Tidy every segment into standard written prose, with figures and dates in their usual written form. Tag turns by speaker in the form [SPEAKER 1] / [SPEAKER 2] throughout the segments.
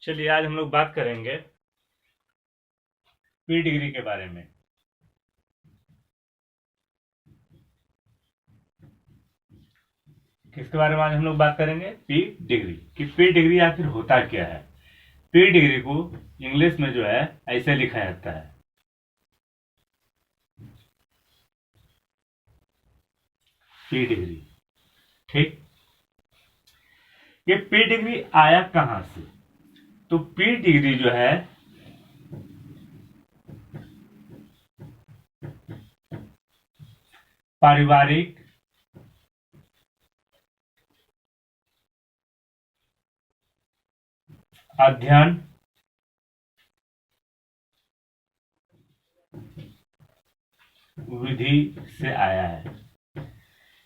[SPEAKER 1] चलिए आज हम लोग बात करेंगे पी डिग्री के बारे में। किसके बारे में आज हम लोग बात करेंगे? P degree. कि पी डिग्री आखिर होता क्या है। पी डिग्री को इंग्लिश में जो है ऐसे लिखा जाता है, पी डिग्री। ठीक, ये पी डिग्री आया कहां से? तो पी डिग्री जो है पारिवारिक अध्ययन विधि से आया है।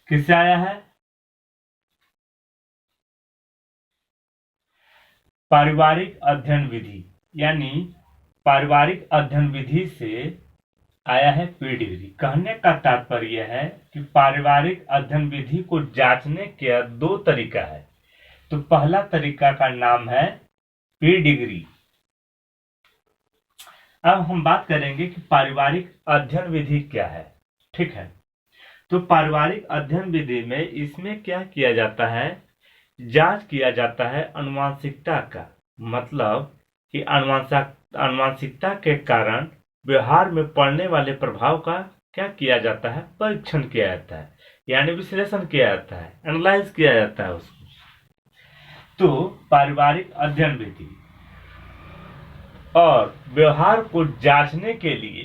[SPEAKER 1] किससे आया है? पारिवारिक अध्ययन विधि, यानी पारिवारिक अध्ययन विधि से आया है पी डिग्री। कहने का तात्पर्य है कि पारिवारिक अध्ययन विधि को जांचने के दो तरीका है। तो पहला तरीका का नाम है पी डिग्री। अब हम बात करेंगे कि पारिवारिक अध्ययन विधि क्या है। ठीक है, तो पारिवारिक अध्ययन विधि में इसमें क्या किया जाता है? जांच किया जाता है आनुवंशिकता का। मतलब कि आनुवंशिकता के कारण व्यवहार में पड़ने वाले प्रभाव का क्या किया जाता है? परीक्षण किया जाता है, यानी विश्लेषण किया जाता है, एनालाइज किया जाता है उसको। तो पारिवारिक अध्ययन विधि और व्यवहार को जांचने के लिए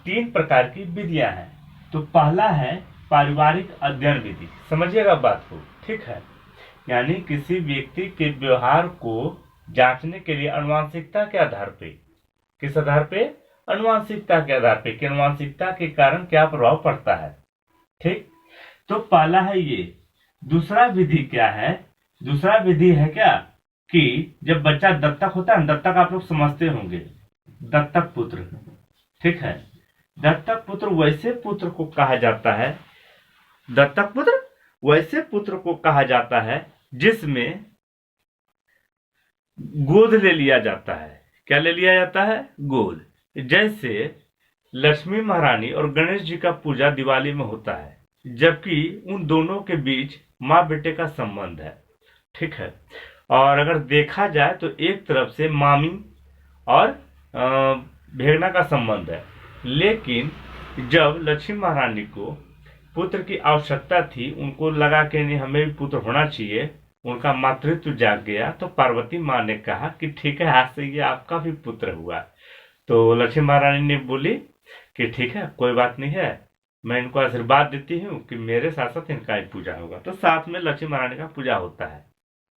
[SPEAKER 1] तीन प्रकार की विधियां हैं। तो पहला है पारिवारिक अध्ययन विधि। समझिएगा बात को, ठीक है। यानी किसी व्यक्ति के व्यवहार को जांचने के लिए आनुवंशिकता के आधार पे, किस आधार पे? आनुवंशिकता के आधार पे, कि आनुवंशिकता के कारण क्या प्रभाव पड़ता है। ठीक, तो पहला है ये। दूसरा विधि क्या है? दूसरा विधि है क्या कि जब बच्चा दत्तक होता है, दत्तक आप लोग समझते होंगे, दत्तक पुत्र। ठीक है, दत्तक पुत्र वैसे पुत्र को कहा जाता है, दत्तक पुत्र वैसे पुत्र को कहा जाता है जिसमें गोद ले लिया जाता है। क्या ले लिया जाता है? गोद। जैसे लक्ष्मी महारानी और गणेश जी का पूजा दिवाली में होता है, जबकि उन दोनों के बीच माँ बेटे का संबंध है। ठीक है, और अगर देखा जाए तो एक तरफ से मामी और भेगना का संबंध है। लेकिन जब लक्ष्मी महारानी को पुत्र की आवश्यकता थी, उनको लगा कि नहीं हमें भी पुत्र होना चाहिए, उनका मातृत्व जाग गया, तो पार्वती माँ ने कहा कि ठीक है, आज से ये आपका भी पुत्र हुआ। तो लक्ष्मी महारानी ने बोली कि ठीक है, कोई बात नहीं है, मैं इनको आशीर्वाद देती हूँ कि मेरे साथ साथ इनका भी पूजा होगा। तो साथ में लक्ष्मी महारानी का पूजा होता है,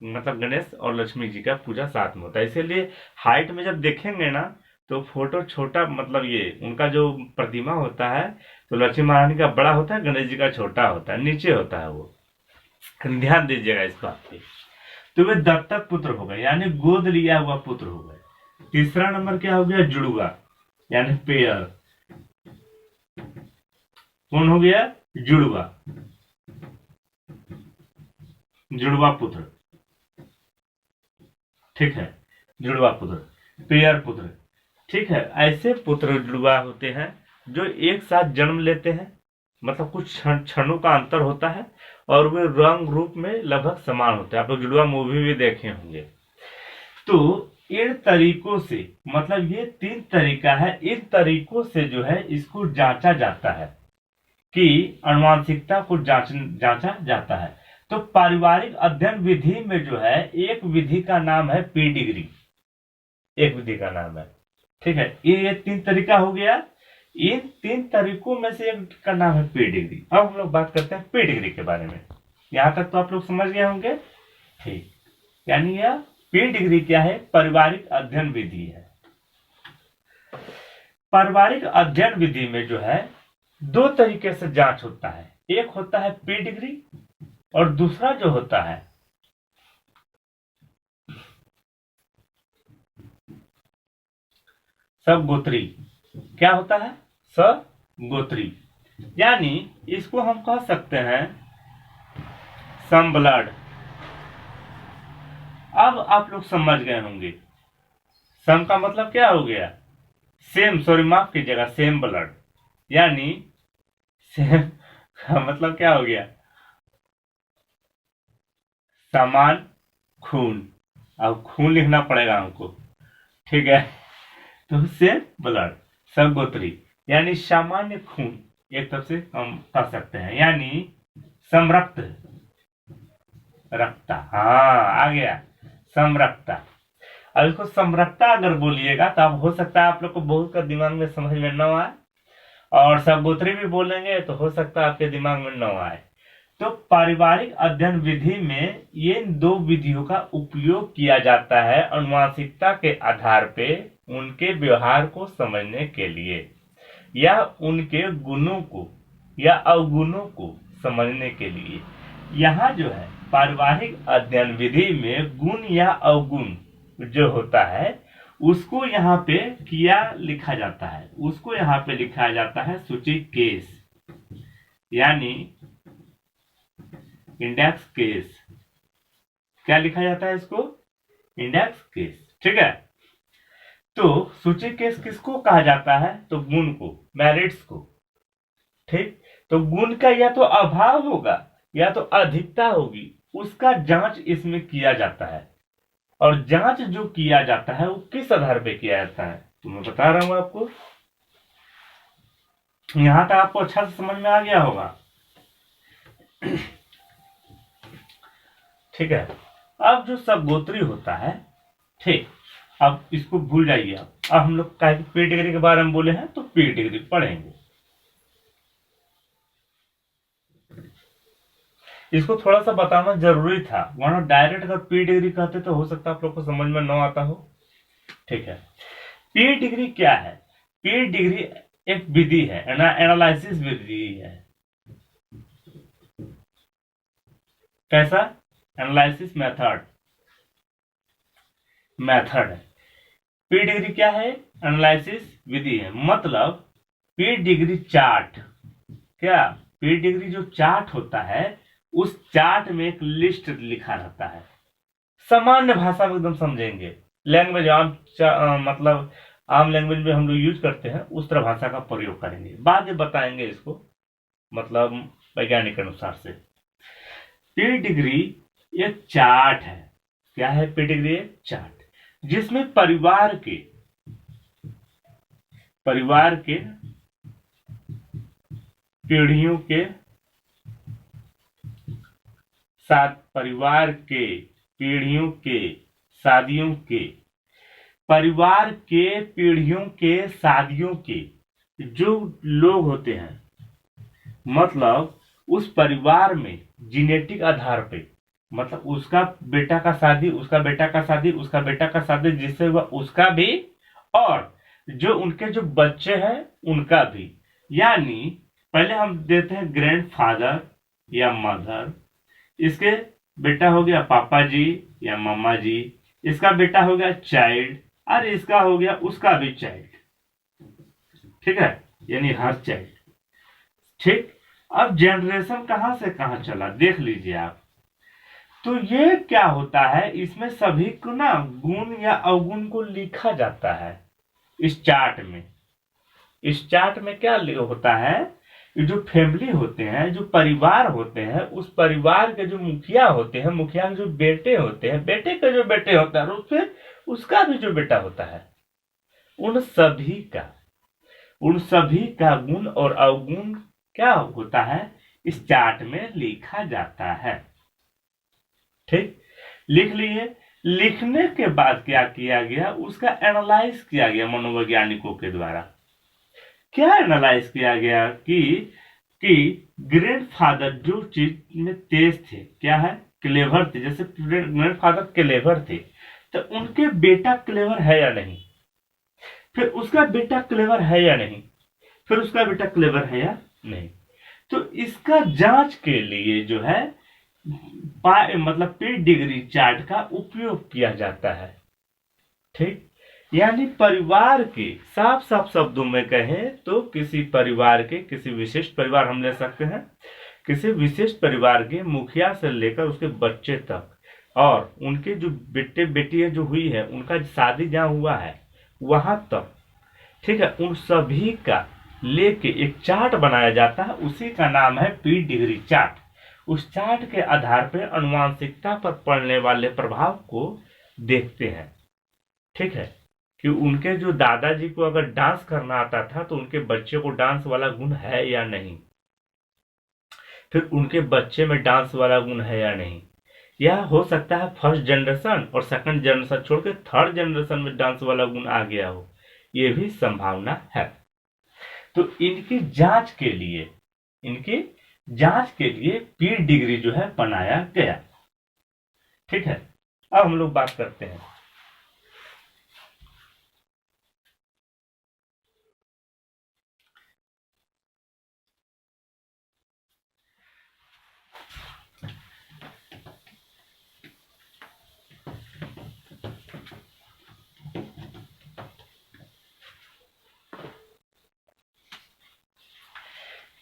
[SPEAKER 1] मतलब गणेश और लक्ष्मी जी का पूजा साथ में होता है। इसीलिए हाइट में जब देखेंगे ना तो फोटो छोटा, मतलब ये उनका जो प्रतिमा होता है तो लक्ष्मी महारानी का बड़ा होता है, गणेश जी का छोटा होता है, नीचे होता है वो। ध्यान दीजिएगा इस बात पे। तो वे दत्तक पुत्र हो गए, यानी गोद लिया हुआ पुत्र हो गए। तीसरा नंबर क्या हो गया? जुड़वा, यानी पेयर। कौन हो गया? जुड़वा, जुड़वा पुत्र। ठीक है, जुड़वा पुत्र, पेयर पुत्र। ठीक है, ऐसे पुत्र जुड़वा होते हैं जो एक साथ जन्म लेते हैं, मतलब कुछ क्षणों का अंतर होता है और वे रंग रूप में लगभग समान होते हैं। आप लोग जुड़वा मूवी भी देखे होंगे। तो इन तरीकों से, मतलब ये तीन तरीका है, इन तरीकों से जो है इसको जांचा जाता है कि आनुवंशिकता को जांचा जाता है। तो पारिवारिक अध्ययन विधि में जो है एक विधि का नाम है पी डिग्री, एक विधि का नाम है। ठीक है, ये तीन तरीका हो गया। इन तीन तरीकों में से एक का नाम है पी डिग्री। अब हम लोग बात करते हैं पी डिग्री के बारे में। यहां तक तो आप लोग समझ गए होंगे। ठीक, यानी यह पी डिग्री क्या है? पारिवारिक अध्ययन विधि है। पारिवारिक अध्ययन विधि में जो है दो तरीके से जांच होता है। एक होता है पी डिग्री और दूसरा जो होता है सबगोत्री। क्या होता है? सबगोत्री, यानी इसको हम कह सकते हैं समब्लड। अब आप लोग समझ गए होंगे सम का मतलब क्या हो गया? सेम, सॉरी माफ कीजिएगा, सेम ब्लड, यानी सेम का मतलब क्या हो गया? समान खून। अब खून लिखना पड़ेगा हमको, ठीक है। तो सेम ब्लड, सगोत्री, यानी सामान्य खून, एक तरफ से हम कह सकते हैं, यानी समरक्त रक्ता। हाँ आ गया, समरक्ता। अब इसको समरक्ता अगर बोलिएगा तो अब हो सकता है आप लोग को बहुत का दिमाग में समझ में न आए, और सगोत्री भी बोलेंगे तो हो सकता है आपके दिमाग में न आए। तो पारिवारिक अध्ययन विधि में ये दो विधियों का उपयोग किया जाता है अनुवांशिकता के आधार पे उनके व्यवहार को समझने के लिए, या उनके गुणों को या अवगुणों को समझने के लिए। यहाँ जो है पारिवारिक अध्ययन विधि में गुण या अवगुण जो होता है उसको यहाँ पे किया लिखा जाता है, उसको यहाँ पे लिखा जाता है सूची केस, यानी इंडेक्स केस। क्या लिखा जाता है इसको? इंडेक्स केस, ठीक है। तो सूची केस किसको कहा जाता है? तो गुण को, मेरिट्स को, ठीक। तो गुण का या तो अभाव होगा या तो अधिकता होगी, उसका जांच इसमें किया जाता है। और जांच जो किया जाता है वो किस आधार पे किया जाता है तो मैं बता रहा हूं आपको। यहां तक आपको अच्छा से समझ में आ गया होगा, ठीक है। अब जो सगोत्री होता है, ठीक, अब इसको भूल जाइए। अब हम लोग पी डिग्री के बारे में बोले हैं तो पी डिग्री पढ़ेंगे। इसको थोड़ा सा बताना जरूरी था, वरना डायरेक्ट अगर पी डिग्री कहते तो हो सकता है आप लोग को समझ में न आता हो, ठीक है। पी डिग्री क्या है? पी डिग्री एक विधि है, एनालिसिस विधि है। कैसा? एनालिसिस मेथड, मेथड है। पी डिग्री क्या है? एनालिसिस विधि है। मतलब पी डिग्री चार्ट, क्या पी डिग्री जो चार्ट होता है उस चार्ट में एक लिस्ट लिखा रहता है, सामान्य भाषा में एकदम समझेंगे, लैंग्वेज मतलब आम लैंग्वेज में हम लोग यूज करते हैं उस तरह भाषा का प्रयोग करेंगे, बाद में बताएंगे इसको मतलब वैज्ञानिक अनुसार से। पी डिग्री एक चार्ट है। क्या है पी डिग्री? एक चार्ट जिसमें परिवार के पीढ़ियों के साथ, परिवार के पीढ़ियों के शादियों के, परिवार के पीढ़ियों के शादियों के जो लोग होते हैं, मतलब उस परिवार में जेनेटिक आधार पे, मतलब उसका बेटा का शादी, उसका बेटा का शादी, उसका बेटा का शादी, जिससे हुआ उसका भी, और जो उनके जो बच्चे हैं उनका भी। यानी पहले हम देते हैं ग्रैंडफादर या मदर, इसके बेटा हो गया पापा जी या मम्मा जी, इसका बेटा हो गया चाइल्ड, और इसका हो गया उसका भी चाइल्ड, ठीक है, यानी हर चाइल्ड, ठीक। अब जनरेशन कहां से कहां चला देख लीजिए आप। तो ये क्या होता है, इसमें सभी को ना गुण या अवगुण को लिखा जाता है इस चार्ट में। इस चार्ट में क्या होता है, जो फैमिली होते हैं, जो परिवार होते हैं, उस परिवार के जो मुखिया होते हैं, मुखिया के जो बेटे होते हैं, बेटे के जो बेटे होता है, और फिर उसका भी जो बेटा होता है, उन सभी का गुण और अवगुण क्या होता है इस चार्ट में लिखा जाता है, ठीक। लिख लिए। लिखने के बाद क्या किया गया, उसका एनालाइज किया गया मनोवैज्ञानिकों के द्वारा। क्या एनालाइज किया गया कि ग्रैंडफादर जो चीज में तेज थे, क्या है, क्लेवर थे, जैसे ग्रैंडफादर क्लेवर थे, तो उनके बेटा क्लेवर है या नहीं, फिर उसका बेटा क्लेवर है या नहीं, फिर उसका बेटा क्लेवर है या नहीं। तो इसका जांच के लिए जो है मतलब पी डिग्री चार्ट का उपयोग किया जाता है, ठीक। यानी परिवार के साफ साफ शब्दों में कहें तो किसी परिवार के, किसी विशिष्ट परिवार हम ले सकते हैं, किसी विशिष्ट परिवार के मुखिया से लेकर उसके बच्चे तक और उनके जो बेटे बेटियां जो हुई है, उनका शादी जहाँ हुआ है वहां तक, ठीक है, उन सभी का लेके एक चार्ट बनाया जाता है। उसी का नाम है पी डिग्री चार्ट। उस चार्ट के आधार पर अनुवांशिकता पर पड़ने वाले प्रभाव को देखते हैं। ठीक है, कि उनके जो दादाजी को अगर डांस करना आता था तो उनके बच्चे को डांस वाला गुण है या नहीं, फिर उनके बच्चे में डांस वाला गुण है या नहीं। यह हो सकता है फर्स्ट जनरेशन और सेकंड जनरेशन छोड़ के थर्ड जनरेशन में डांस वाला गुण आ गया हो, यह भी संभावना है। तो इनकी जांच के लिए पी डिग्री जो है बनाया गया। ठीक है, अब हम लोग बात करते हैं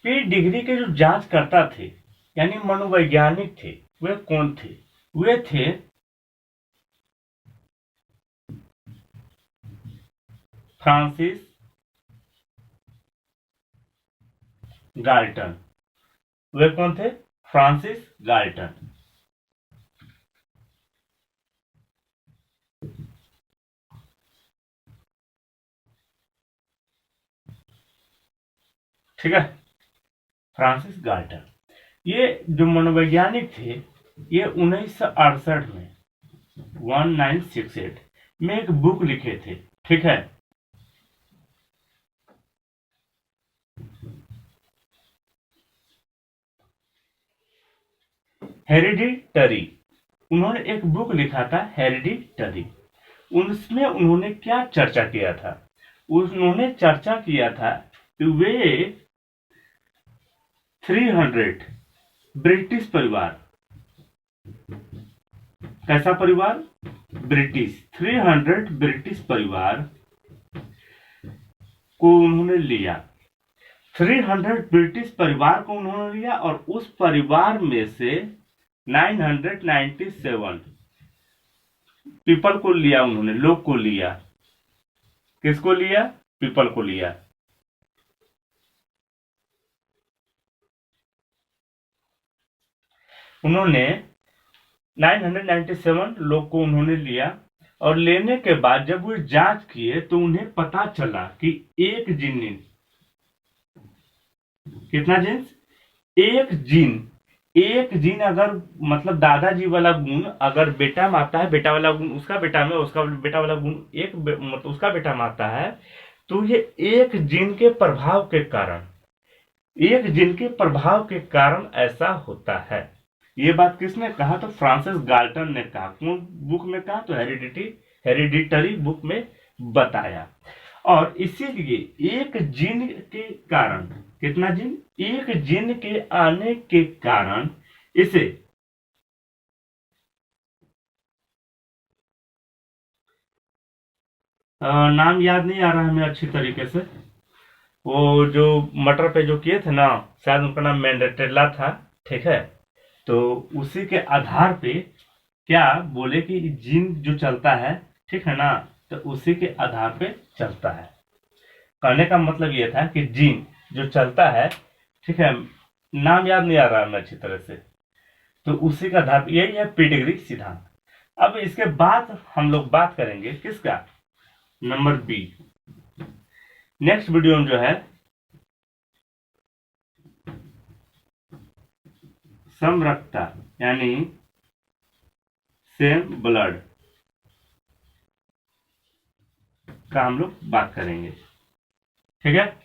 [SPEAKER 1] पी डिग्री के जो जांचकर्ता थे यानी मनोवैज्ञानिक थे, वे कौन थे? वे थे फ्रांसिस गाल्टन। वे कौन थे? Francis Galton. ठीक है, फ्रांसिस गाल्टन। ये जो मनोवैज्ञानिक थे, ये 1968 में 1968 में एक बुक लिखे थे। ठीक है, हेरिडिटरी। उन्होंने एक बुक लिखा था हेरिडिटरी। उसमें उन्होंने क्या चर्चा किया था? उन्होंने चर्चा किया था कि वे 300 ब्रिटिश परिवार, कैसा परिवार? ब्रिटिश। 300 ब्रिटिश परिवार को उन्होंने लिया। 300 ब्रिटिश परिवार को उन्होंने लिया और उस परिवार में से 997 पीपल को लिया उन्होंने, लोग को लिया। किसको लिया? पीपल को लिया। उन्होंने 997 लोग को उन्होंने लिया और लेने के बाद जब वो जांच किए तो उन्हें पता चला कि एक जीन, कितना जीन्स? एक जीन अगर मतलब दादाजी वाला गुण अगर बेटा में आता है, बेटा वाला गुण उसका बेटा में, उसका बेटा वाला गुण मतलब उसका बेटा में आता है, तो ये एक जीन के प्रभाव के कारण, एक जीन के प्रभाव के कारण ऐसा होता है। ये बात किसने कहा? तो फ्रांसिस गाल्टन ने कहा। कौन बुक में कहा? तो हेरिडिटरी बुक में बताया। और इसीलिए एक जीन के कारण, कितना जीन? एक जीन के आने के कारण इसे नाम याद नहीं आ रहा है हमें अच्छी तरीके से। वो जो मटर पे जो किए थे ना, शायद उनका नाम मैंडेटेला था। ठीक है, तो उसी के आधार पे क्या बोले कि जीन जो चलता है, ठीक है ना, तो उसी के आधार पे चलता है। कहने का मतलब ये था कि जीन जो चलता है, ठीक है, नाम याद नहीं आ रहा है अच्छी तरह से, तो उसी का आधार यही है पेडिग्री सिद्धांत। अब इसके बाद हम लोग बात करेंगे किसका? Number B. नेक्स्ट वीडियो में जो है समरसता यानी सेम ब्लड का हम लोग बात करेंगे। ठीक है।